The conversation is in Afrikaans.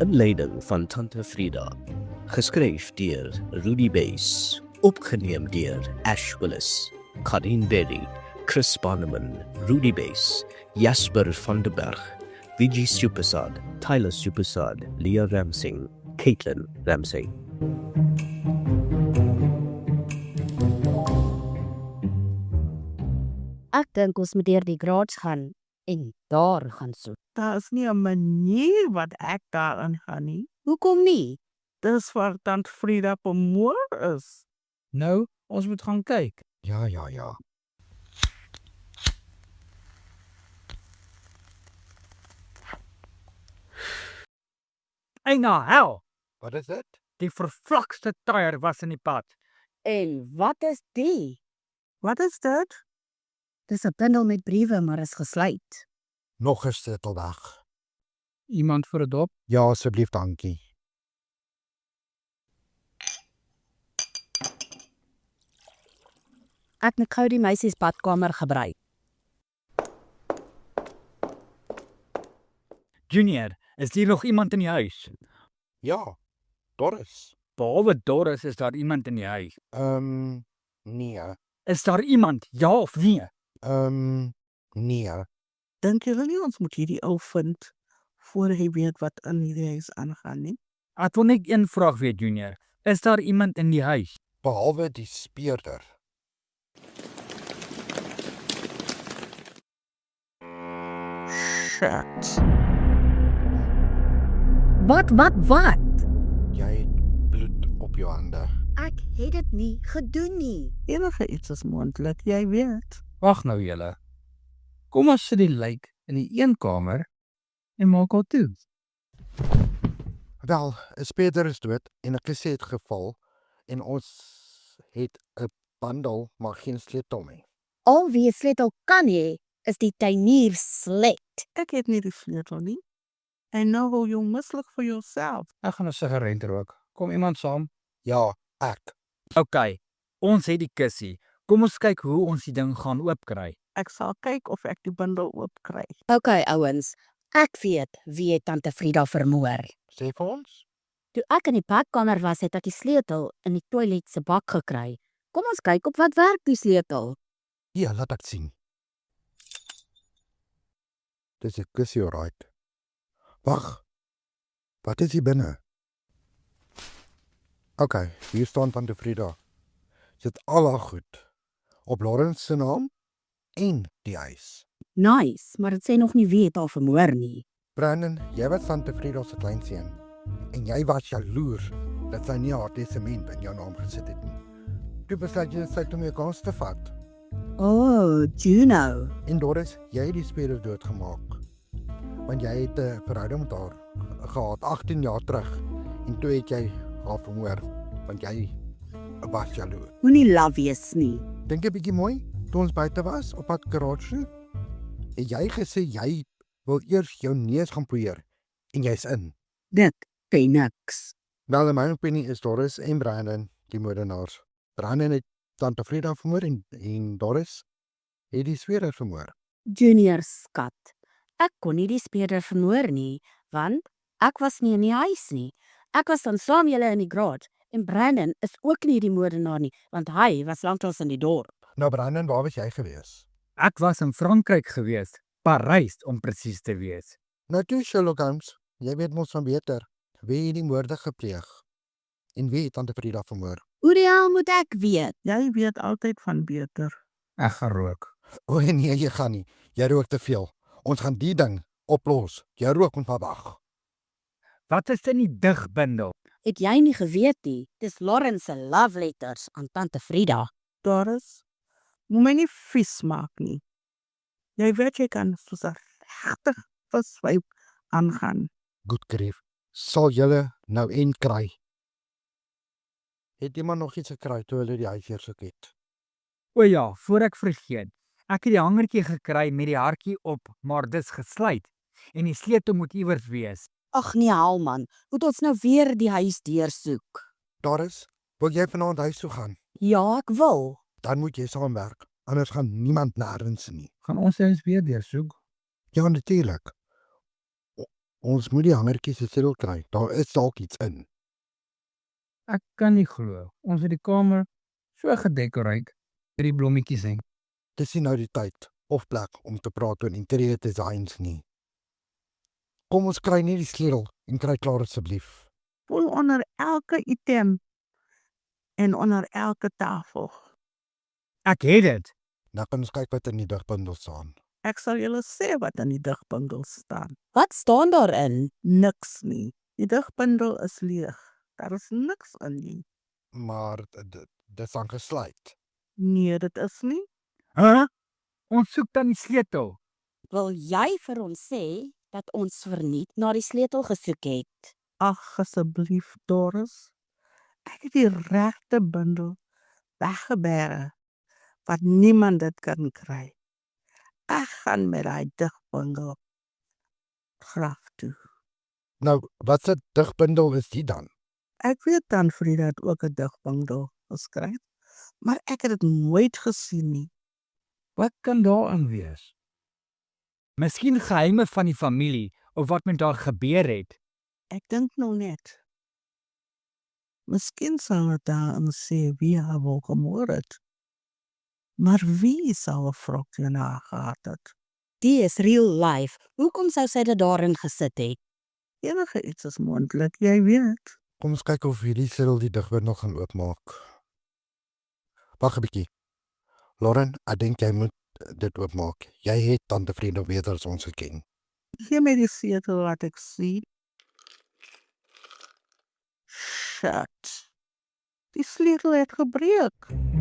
Inleiding van Tante Frida, geskryf deur Rudy Bass, opgeneem deur Ash Willis, Karin Berry, Chris Banneman, Rudy Bass, Jasper van den Berg, Vijay Supasad, Tyler Supasad, Leah Ramsing, Caitlin Ramsey. Ek dink ons moet deur die graads gaan en daar gaan soek. Daar is nie 'n manier wat ek daarin gaan nie. Hoekom nie? Dis waar Tant Frida bemoor is. Nou, ons moet gaan kyk. Ja. Ei na hel, Wat is dit? die vervlakste tyre was in die pad. En wat is die? Wat is dit? Dis 'n bundel met briewe, maar is gesluit. Nog 'n sleutelweg. Iemand vir 'n dop? Ja, asseblief, dankie. Ek moet gou die meisie se badkamer gebruik. Junior, is hier nog iemand in die huis? Ja, Doris. Behalwe Doris is daar iemand in die huis. Nee. Is daar iemand, ja of nee? Nee. Dink julle nie ons moet hierdie ou vind voor hy weet wat in hierdie huis aangaan nie? Ek wil net een vraag weet, Junior. Is daar iemand in die huis? Behalwe die speurder. Shit. Wat? Jy het bloed op jou hande. Ek het dit nie gedoen nie. Enige iets is moontlik, jy weet. Wag nou julle. Kom ons sit die lijk in die een kamer en maak haar toe. Wel, 'n speurder is dood en 'n kusse het geval en ons het 'n bundel maar geen sleutel nie. Al wie 'n sleutel kan hê, is die tuinier slet. Ek het nie die sleutel nie. En nou wil jy mislik vir jouself. Ek gaan 'n sigaret rook. Kom iemand saam? Ja, ek. OK. Ons het die kussie. Kom ons kyk hoe ons die ding gaan oopkry. Ek sal kyk of ek die bundel oopkry. OK ouens, ek weet wie het Tante Frida vermoor. Sê vir ons. Toe ek in die badkamer was, het ek die sleutel in die toilet se bak gekry. Kom ons kyk op wat werk die sleutel. Ja, laat ek sien. Dis 'n kussie, alright. Wag. Wat is hier binne? OK, hier staan Tante Frida. Sit al haar goed op Lawrence se naam en die huis. Nice, maar dit sê nog nie wie het haar vermoor nie. Brandon, jy was Tante Frida se kleinseun en jy was jaloers dat sy nie haar testament in jou naam gesit het nie. Toe besluit jy om jou kans te vat. Oh, Juno. En Doris, jy het die speler doodgemaak. Want jy het 'n verhouding met haar gehad 18 jaar terug en toe het jy haar vermoor want jy was jaloers. Moenie laf wees nie. Dink 'n bietjie mooi, toe ons buite was op pad garage, het jy gesê jy wil eers jou neus gaan poeier en jy's in. Dit ken niks. Wel, in my opinie is Doris en Brandon die moordenaars. Brandon het Tante Frida vermoor en Doris het die speler vermoor. Junior skat. Ek kon nie die speurder vermoor nie, want ek was nie in die huis nie. Ek was dan saam julle in die graad en Brandon is ook nie die moordenaar nie, want hy was lanklaas in die dorp. Nou Brandon, waar was jy gewees? Ek was in Frankryk gewees, Parys om presies te wees. Nou toe Sherlock Holmes, jy weet mos van beter. Wie het die moorde gepleeg? En wie het Tante Frida vermoor? Hoe die hel moet ek weet? Jy weet altyd van beter. Ek gaan rook. O nee, jy gaan nie. Jy rook te veel. Ons gaan die ding oplos. Jy rook moet maar wag. Wat is in die digbundel? Het jy nie geweet nie? Dis Lawrence se love letters aan Tante Frida. Doris, moet my nie vies maak nie. Jy weet jy kan soos 'n regte viswyp aangaan. Goed grief. Sal julle nou en kry. Het iemand nog iets gekry toe hulle die huis weer soek het? O ja, voor ek vergeet. Ek het die hangertjie gekry met die hartjie op, maar dis gesluit en die sleutel moet iewers wees. Ag nee, hel man. Moet ons nou weer die huis deursoek? Doris, wil jy vanaand huis toe gaan? Ja, ek wil. Dan moet jy saamwerk. Anders gaan niemand nêrens nie. Gaan ons die huis weer deursoek? Ja, natuurlik. Ons moet die hangertjie se sleutel kry. Daar is dalk iets in. Ek kan nie glo. Ons het die kamer so gedekoreer. Drie blommetjies hang. Dis nie nou die tyd of plek om te praat oor interieur designs nie. Kom ons kry net die sleutel en kry klaar asseblief. Voel onder elke item en onder elke tafel. Ek het dit. Nou kan ons kyk wat in die digbundel staan. Ek sal julle sê wat in die digbundel staan. Wat staan daarin? Niks nie. Die digbundel is leeg. Daar is niks in nie. Maar dit is aangesluit. Nee, dit is nie. Hæ? Ons soek dan die sleutel. Wil jy vir ons sê dat ons verniet na die sleutel gesoek het? Ag asseblief Doris. Ek het die regte bundel weggebêre wat niemand dit kan kry. Ek gaan met daai digbundel graf toe. Nou, wat 'n digbundel is dit dan? Ek weet dan Frida het ook 'n digbundel geskryf, maar ek het dit nooit gesien nie. Wat kan daarin wees? Miskien geheime van die familie of wat met daar gebeur het. Ek dink nou net. Miskien sal dit daarin sê wie haar wil gemoor het. Maar wie sou 'n vrokkie na haar gehad het? Die is real life. Hoekom sou sy dit daarin gesit het? Enige iets is moontlik, jy weet. Kom ons kyk of hierdie sleutel die digbundel gaan oopmaak. Wag 'n bietjie. Lauren, ek dink jy moet dit oopmaak. Jy het tante Frida beter as ons geken. Gee my die sleutel wat ek sien. Shit. Die sleutel het gebreek.